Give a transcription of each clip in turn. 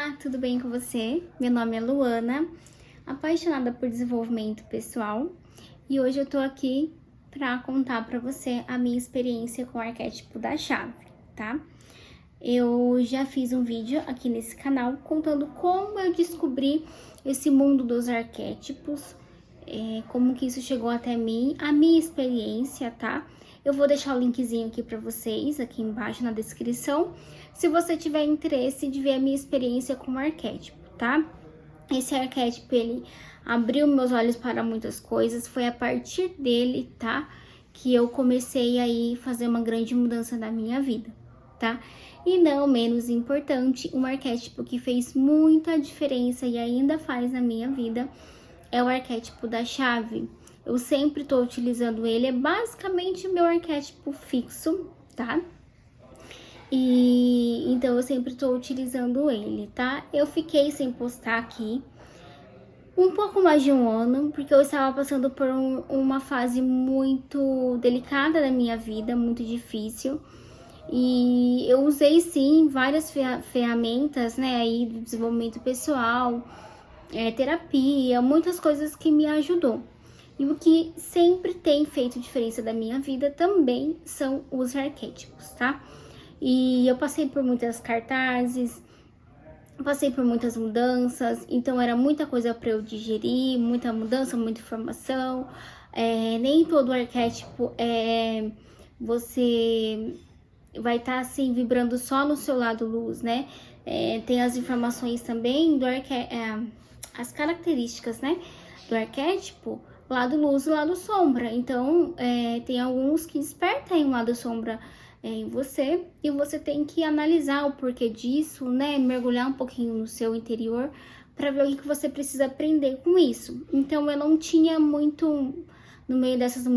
Olá, tudo bem com você? Meu nome é Luana, apaixonada por desenvolvimento pessoal, e hoje eu tô aqui para contar para você a minha experiência com o arquétipo da chave, tá? Eu já fiz um vídeo aqui nesse canal contando como eu descobri esse mundo dos arquétipos, como que isso chegou até mim, a minha experiência, tá? Eu vou deixar o linkzinho aqui para vocês, aqui embaixo na descrição, se você tiver interesse de ver a minha experiência com o arquétipo, tá? Esse arquétipo, ele abriu meus olhos para muitas coisas, foi a partir dele, tá? Que eu comecei aí fazer uma grande mudança na minha vida, tá? E não menos importante, um arquétipo que fez muita diferença e ainda faz na minha vida é o arquétipo da chave. Eu sempre tô utilizando ele, é basicamente meu arquétipo fixo, tá? E então eu sempre tô utilizando ele, tá? Eu fiquei sem postar aqui um pouco mais de um ano, porque eu estava passando por uma fase muito delicada da minha vida, muito difícil. E eu usei sim várias ferramentas, né, aí do desenvolvimento pessoal, terapia, muitas coisas que me ajudou. E o que sempre tem feito diferença da minha vida também são os arquétipos, tá? E eu passei por muitas cartazes, passei por muitas mudanças, então era muita coisa para eu digerir, muita mudança, muita informação. Nem todo arquétipo você vai estar assim vibrando só no seu lado luz, né? Tem as informações também do as características, né, do arquétipo, lado luz e lado sombra. Então, tem alguns que despertam um lado sombra em você, e você tem que analisar o porquê disso, né? Mergulhar um pouquinho no seu interior para ver o que você precisa aprender com isso. Então, eu não tinha muito, no meio dessas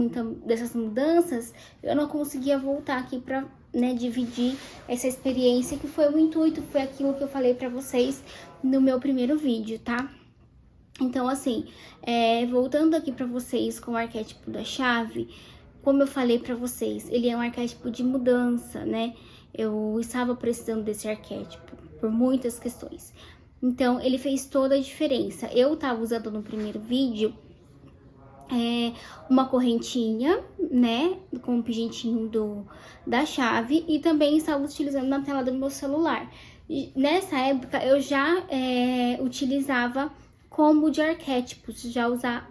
mudanças, eu não conseguia voltar aqui para, né, dividir essa experiência, que foi o intuito, foi aquilo que eu falei para vocês no meu primeiro vídeo, tá? Então, assim, voltando aqui para vocês com o arquétipo da chave, como eu falei para vocês, ele é um arquétipo de mudança, né? Eu estava precisando desse arquétipo por muitas questões. Então, ele fez toda a diferença. Eu estava usando no primeiro vídeo uma correntinha, né? Com o pingentinho da chave, e também estava utilizando na tela do meu celular. E nessa época, eu já utilizava combo de arquétipos,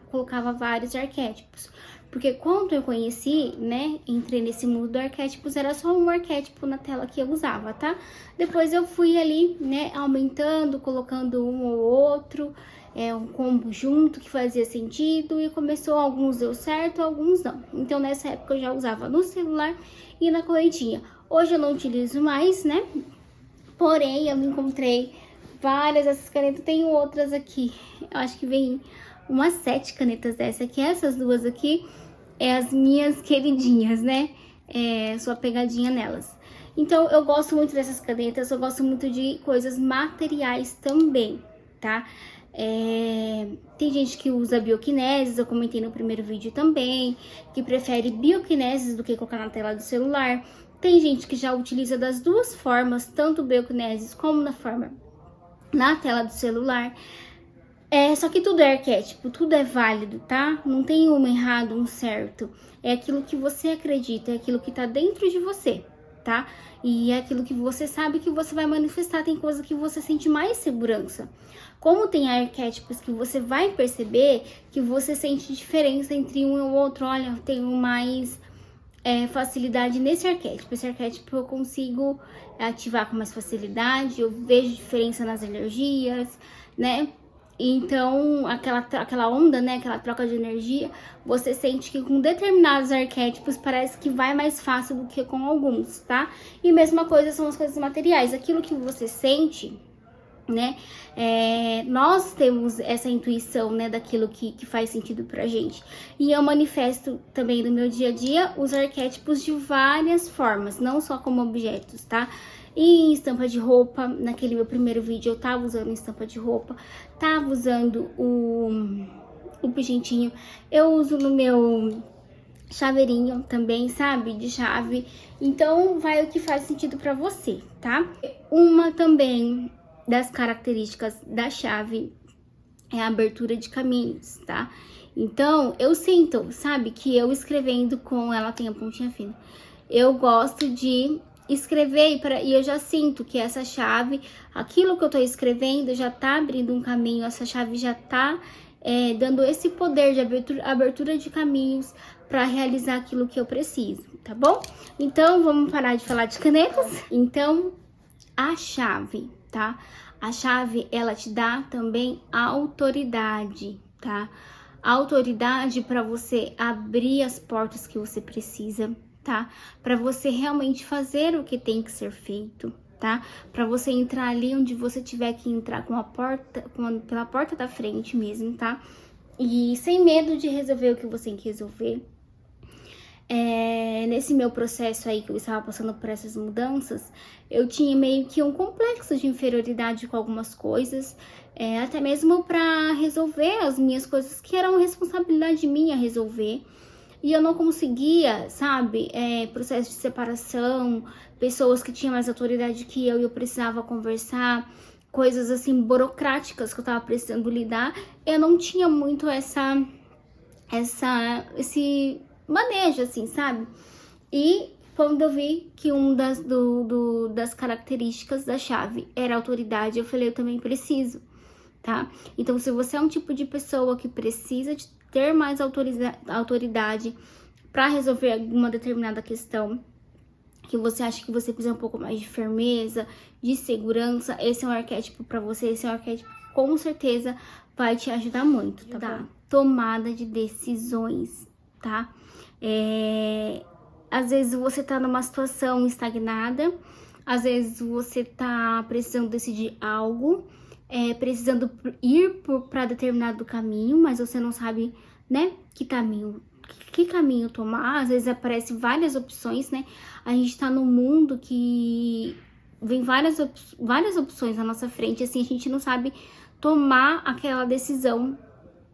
colocava vários arquétipos. Porque quando eu conheci, né, entrei nesse mundo de arquétipos, era só um arquétipo na tela que eu usava, tá? Depois eu fui ali, né, aumentando, colocando um ou outro, um combo junto que fazia sentido, e alguns deu certo, alguns não. Então nessa época eu já usava no celular e na correntinha. Hoje eu não utilizo mais, né? Porém, eu encontrei várias dessas canetas, tenho outras aqui. Eu acho que vem umas 7 canetas dessa aqui. Essas duas aqui as minhas queridinhas, né? Sou apegadinha nelas. Então, eu gosto muito dessas canetas, eu gosto muito de coisas materiais também, tá? Tem gente que usa bioquineses, eu comentei no primeiro vídeo também, que prefere bioquineses do que colocar na tela do celular. Tem gente que já utiliza das duas formas, tanto bioquineses como na tela do celular. Só que tudo é arquétipo, tudo é válido, tá? Não tem um errado, um certo. É aquilo que você acredita, é aquilo que tá dentro de você, tá? E é aquilo que você sabe que você vai manifestar. Tem coisa que você sente mais segurança. Como tem arquétipos que você vai perceber que você sente diferença entre um e o outro. Olha, eu tenho mais facilidade nesse arquétipo. Esse arquétipo eu consigo ativar com mais facilidade, eu vejo diferença nas energias, né? Então, aquela onda, né, aquela troca de energia, você sente que com determinados arquétipos parece que vai mais fácil do que com alguns, tá? E mesma coisa são as coisas materiais, aquilo que você sente, né, nós temos essa intuição, né, daquilo que faz sentido pra gente. E eu manifesto também no meu dia a dia os arquétipos de várias formas, não só como objetos, tá? Em estampa de roupa, naquele meu primeiro vídeo eu tava usando estampa de roupa, tava usando o pingentinho, eu uso no meu chaveirinho também, sabe, de chave. Então vai o que faz sentido pra você, tá? Uma também das características da chave é a abertura de caminhos, tá? Então, eu sinto, sabe, que eu escrevendo com ela tem a pontinha fina. Eu gosto de escrever e eu já sinto que essa chave, aquilo que eu tô escrevendo já tá abrindo um caminho, essa chave já tá dando esse poder de abertura de caminhos para realizar aquilo que eu preciso, tá bom? Então, vamos parar de falar de canetas. Então, a chave, tá? A chave, ela te dá também autoridade, tá? Autoridade para você abrir as portas que você precisa, tá? Para você realmente fazer o que tem que ser feito, tá? Para você entrar ali onde você tiver que entrar pela porta da frente mesmo, tá? E sem medo de resolver o que você tem que resolver. Nesse meu processo aí que eu estava passando por essas mudanças, eu tinha meio que um complexo de inferioridade com algumas coisas, até mesmo para resolver as minhas coisas que eram responsabilidade minha resolver. E eu não conseguia, sabe, processo de separação, pessoas que tinham mais autoridade que eu e eu precisava conversar, coisas assim burocráticas que eu tava precisando lidar. Eu não tinha muito esse manejo, assim, sabe? E quando eu vi que das características da chave era autoridade, eu falei, eu também preciso, tá? Então, se você é um tipo de pessoa que precisa de ter mais autoridade para resolver alguma determinada questão, que você acha que você precisa um pouco mais de firmeza, de segurança, esse é um arquétipo para você, esse é um arquétipo que com certeza vai te ajudar muito, tá? Tomada de decisões, tá? Às vezes você tá numa situação estagnada, às vezes você tá precisando decidir algo, precisando ir para determinado caminho, mas você não sabe, né, que caminho tomar. Às vezes aparecem várias opções, né? A gente tá num mundo que vem várias opções na nossa frente, assim, a gente não sabe tomar aquela decisão,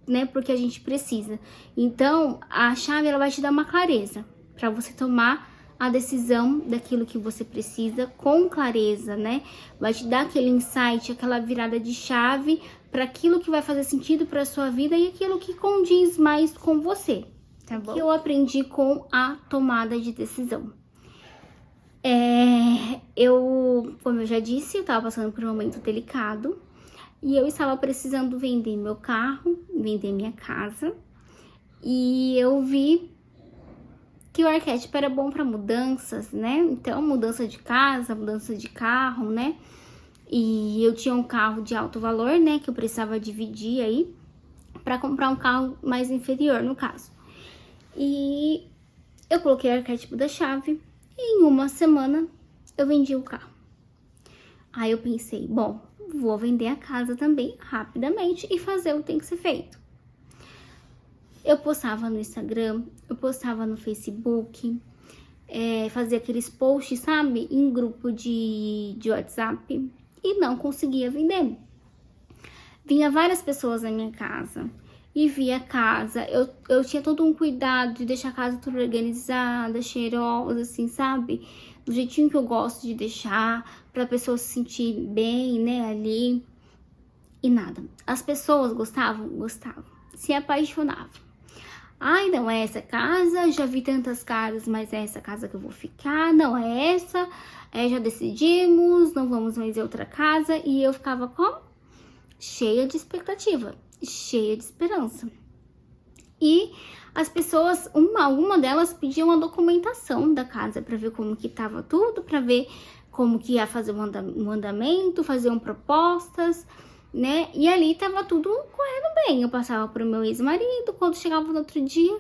né, porque a gente precisa. Então, a chave, ela vai te dar uma clareza para você tomar a decisão daquilo que você precisa com clareza, né? Vai te dar aquele insight, aquela virada de chave para aquilo que vai fazer sentido para sua vida e aquilo que condiz mais com você, tá bom? Que eu aprendi com a tomada de decisão. Como eu já disse, eu tava passando por um momento delicado e eu estava precisando vender meu carro, vender minha casa, e eu vi que o arquétipo era bom para mudanças, né? Então, mudança de casa, mudança de carro, né? E eu tinha um carro de alto valor, né? Que eu precisava dividir aí para comprar um carro mais inferior, no caso. E eu coloquei o arquétipo da chave e em uma semana eu vendi o carro. Aí eu pensei, bom, vou vender a casa também rapidamente e fazer o que tem que ser feito. Eu postava no Instagram, eu postava no Facebook, fazia aqueles posts, sabe, em grupo de WhatsApp e não conseguia vender. Vinha várias pessoas na minha casa e via a casa, eu tinha todo um cuidado de deixar a casa tudo organizada, cheirosa, assim, sabe? Do jeitinho que eu gosto de deixar, pra pessoa se sentir bem, né, ali. E nada. As pessoas gostavam? Gostavam. Se apaixonavam. Ai, não é essa casa, já vi tantas casas, mas é essa casa que eu vou ficar, não é essa, já decidimos, não vamos mais em outra casa. E eu ficava como? Cheia de expectativa, cheia de esperança. E as pessoas, uma delas pediam uma documentação da casa para ver como que tava tudo, para ver como que ia fazer um andamento, faziam propostas, né? E ali tava tudo correndo bem. Eu passava pro meu ex-marido, quando chegava no outro dia,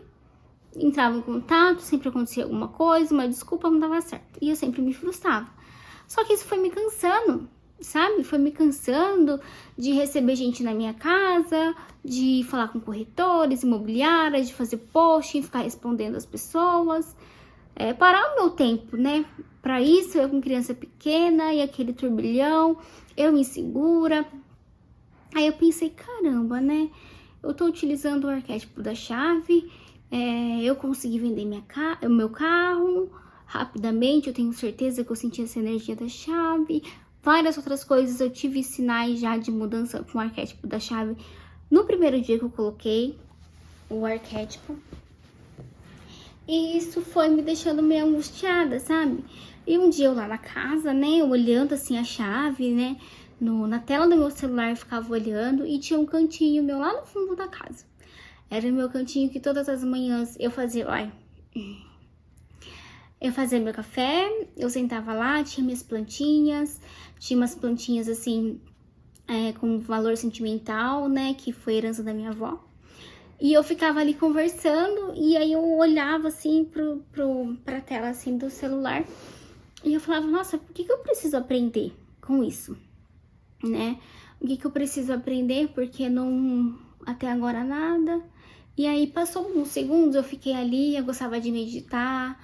entrava em contato, sempre acontecia alguma coisa, uma desculpa, não dava certo. E eu sempre me frustrava. Só que isso foi me cansando, sabe? Foi me cansando de receber gente na minha casa, de falar com corretores, imobiliárias, de fazer post, ficar respondendo as pessoas. Parar o meu tempo, né? Para isso, eu com criança pequena e aquele turbilhão, eu insegura. Aí eu pensei, caramba, né? Eu tô utilizando o arquétipo da chave, eu consegui vender o meu carro rapidamente, eu tenho certeza que eu senti essa energia da chave, várias outras coisas. Eu tive sinais já de mudança com o arquétipo da chave no primeiro dia que eu coloquei o arquétipo. E isso foi me deixando meio angustiada, sabe? E um dia eu lá na casa, né, eu olhando assim a chave, né, na tela do meu celular eu ficava olhando e tinha um cantinho meu lá no fundo da casa. Era o meu cantinho que todas as manhãs eu fazia, eu fazia meu café, eu sentava lá, tinha minhas plantinhas, tinha umas plantinhas assim, com valor sentimental, né, que foi herança da minha avó. E eu ficava ali conversando, e aí eu olhava assim pra tela assim do celular, e eu falava, nossa, por que eu preciso aprender com isso, né? O que eu preciso aprender, porque não, até agora nada. E aí passou uns segundos, eu fiquei ali, eu gostava de meditar.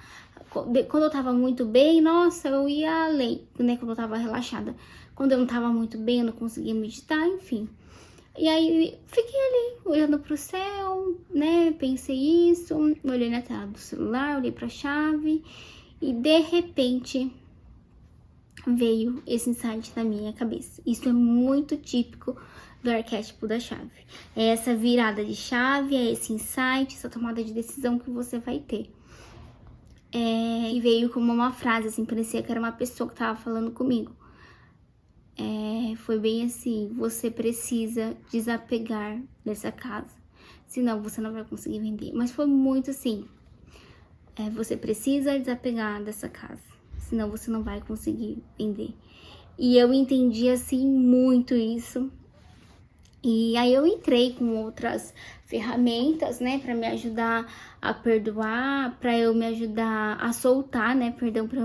Quando eu tava muito bem, nossa, eu ia além, né? Quando eu tava relaxada. Quando eu não tava muito bem, eu não conseguia meditar, enfim. E aí, fiquei ali, olhando pro céu, né, pensei isso, olhei na tela do celular, olhei pra chave, e de repente, veio esse insight na minha cabeça. Isso é muito típico do arquétipo da chave. É essa virada de chave, é esse insight, essa tomada de decisão que você vai ter. E veio como uma frase, assim, parecia que era uma pessoa que tava falando comigo. Foi bem assim, você precisa desapegar dessa casa, senão você não vai conseguir vender. Mas foi muito assim, você precisa desapegar dessa casa, senão você não vai conseguir vender. E eu entendi assim muito isso. E aí eu entrei com outras ferramentas, né, para me ajudar a perdoar, para eu me ajudar a soltar, né, perdão, para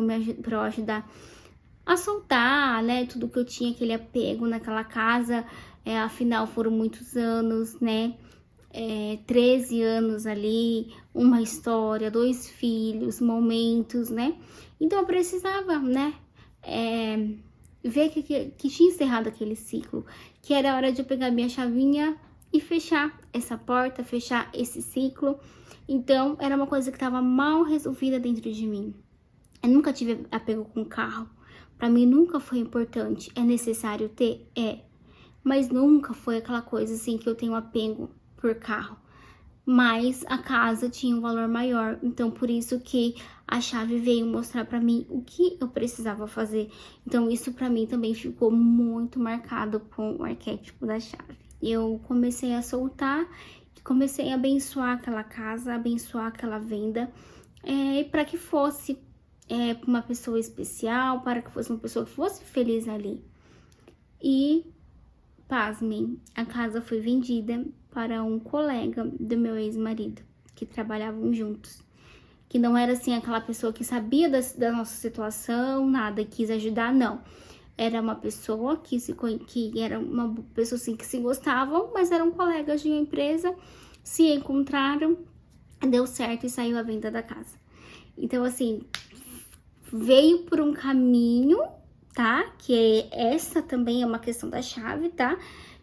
eu ajudar a soltar, né, tudo que eu tinha, aquele apego naquela casa, afinal foram muitos anos, né, 13 anos ali, uma história, 2 filhos, momentos, né, então eu precisava, né, ver que tinha encerrado aquele ciclo, que era hora de eu pegar minha chavinha e fechar essa porta, fechar esse ciclo. Então, era uma coisa que estava mal resolvida dentro de mim. Eu nunca tive apego com carro. Pra mim nunca foi importante. É necessário ter? Mas nunca foi aquela coisa assim que eu tenho apego por carro. Mas a casa tinha um valor maior. Então, por isso que a chave veio mostrar pra mim o que eu precisava fazer. Então, isso pra mim também ficou muito marcado com o arquétipo da chave. Eu comecei a soltar, comecei a abençoar aquela casa, abençoar aquela venda, para que fosse uma pessoa especial, para que fosse uma pessoa que fosse feliz ali. E, pasmem, a casa foi vendida para um colega do meu ex-marido, que trabalhavam juntos. Que não era assim aquela pessoa que sabia da nossa situação, nada, quis ajudar, não. Era uma pessoa que era uma pessoa assim que se gostavam, mas eram colegas de uma empresa, se encontraram, deu certo e saiu a venda da casa. Então, assim, veio por um caminho, tá? Que essa também é uma questão da chave, tá?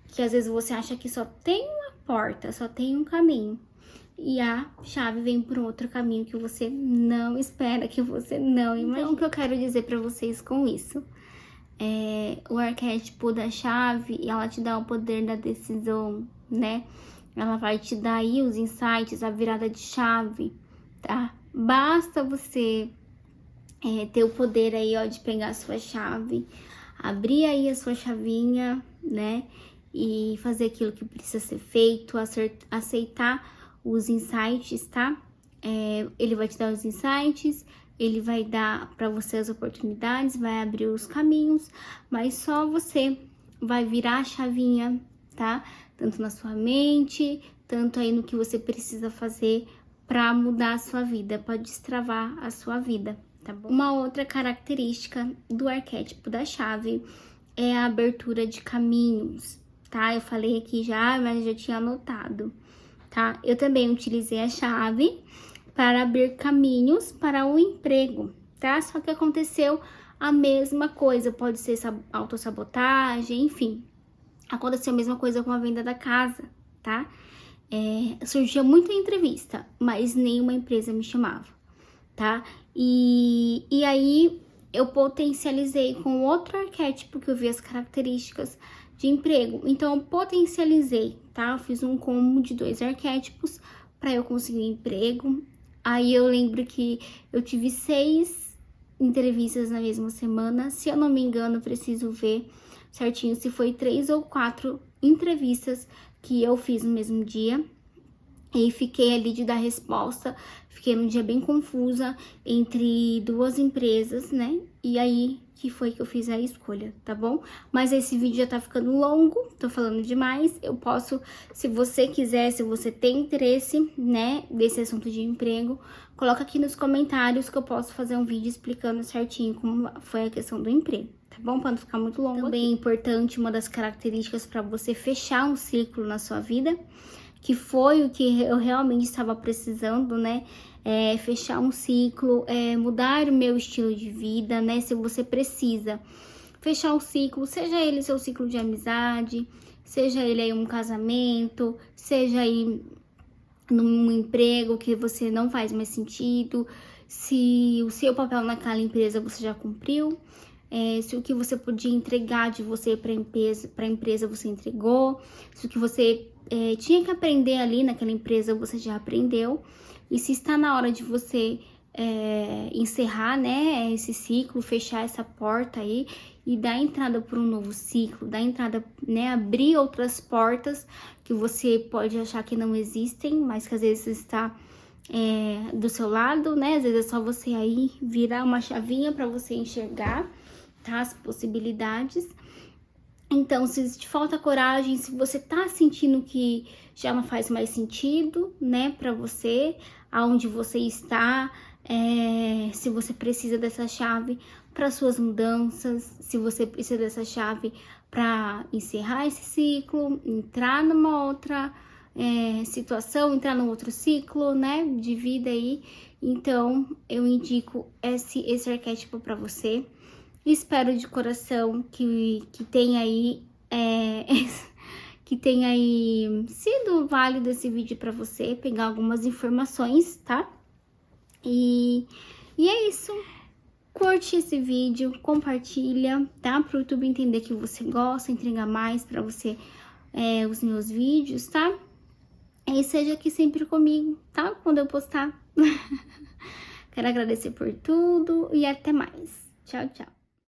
Que às vezes você acha que só tem uma porta, só tem um caminho. E a chave vem por outro caminho que você não espera, que você não imagina. Então, o que eu quero dizer pra vocês com isso? O arquétipo da chave, ela te dá o poder da decisão, né? Ela vai te dar aí os insights, a virada de chave, tá? Basta você ter o poder aí, ó, de pegar a sua chave, abrir aí a sua chavinha, né? E fazer aquilo que precisa ser feito, aceitar os insights, tá? Ele vai te dar os insights, ele vai dar para você as oportunidades, vai abrir os caminhos, mas só você vai virar a chavinha, tá? Tanto na sua mente, tanto aí no que você precisa fazer para mudar a sua vida, para destravar a sua vida, tá bom? Uma outra característica do arquétipo da chave é a abertura de caminhos, tá? Eu falei aqui já, mas eu já tinha anotado, tá? Eu também utilizei a chave para abrir caminhos para o emprego, tá? Só que aconteceu a mesma coisa, pode ser autossabotagem, enfim. Aconteceu a mesma coisa com a venda da casa, tá? Surgia muita entrevista, mas nenhuma empresa me chamava, tá? E aí, eu potencializei com outro arquétipo que eu vi as características de emprego. Então, eu potencializei, tá? Eu fiz um combo de 2 arquétipos para eu conseguir emprego. Aí eu lembro que eu tive 6 entrevistas na mesma semana. Se eu não me engano, eu preciso ver certinho se foi 3 ou 4 entrevistas que eu fiz no mesmo dia. E fiquei ali de dar resposta, fiquei num dia bem confusa entre 2 empresas, né? E aí que foi que eu fiz a escolha, tá bom? Mas esse vídeo já tá ficando longo, tô falando demais. Eu posso, se você quiser, se você tem interesse, né, desse assunto de emprego, coloca aqui nos comentários que eu posso fazer um vídeo explicando certinho como foi a questão do emprego. Tá bom? Para não ficar muito longo. Também é importante, uma das características para você fechar um ciclo na sua vida, que foi o que eu realmente estava precisando, né? Fechar um ciclo, mudar o meu estilo de vida, né? Se você precisa fechar um ciclo, seja ele seu ciclo de amizade, seja ele aí um casamento, seja aí num emprego que você não faz mais sentido, se o seu papel naquela empresa você já cumpriu, se o que você podia entregar de você para a empresa você entregou, se o que você tinha que aprender ali naquela empresa você já aprendeu, e se está na hora de você encerrar, né, esse ciclo, fechar essa porta aí e dar entrada para um novo ciclo, dar entrada, né, abrir outras portas que você pode achar que não existem, mas que às vezes está do seu lado, né, às vezes é só você aí virar uma chavinha para você enxergar, tá, as possibilidades. Então, se te falta coragem, se você tá sentindo que já não faz mais sentido, né, pra você, aonde você está, se você precisa dessa chave para suas mudanças, se você precisa dessa chave para encerrar esse ciclo, entrar numa outra situação, entrar num outro ciclo, né, de vida aí, então eu indico esse arquétipo para você. Espero de coração que tenha aí que tenha aí sido válido esse vídeo para você, pegar algumas informações, tá? E é isso. Curte esse vídeo, compartilha, tá? Pro YouTube entender que você gosta, entregar mais para você os meus vídeos, tá? E seja aqui sempre comigo, tá? Quando eu postar. Quero agradecer por tudo e até mais. Tchau, tchau.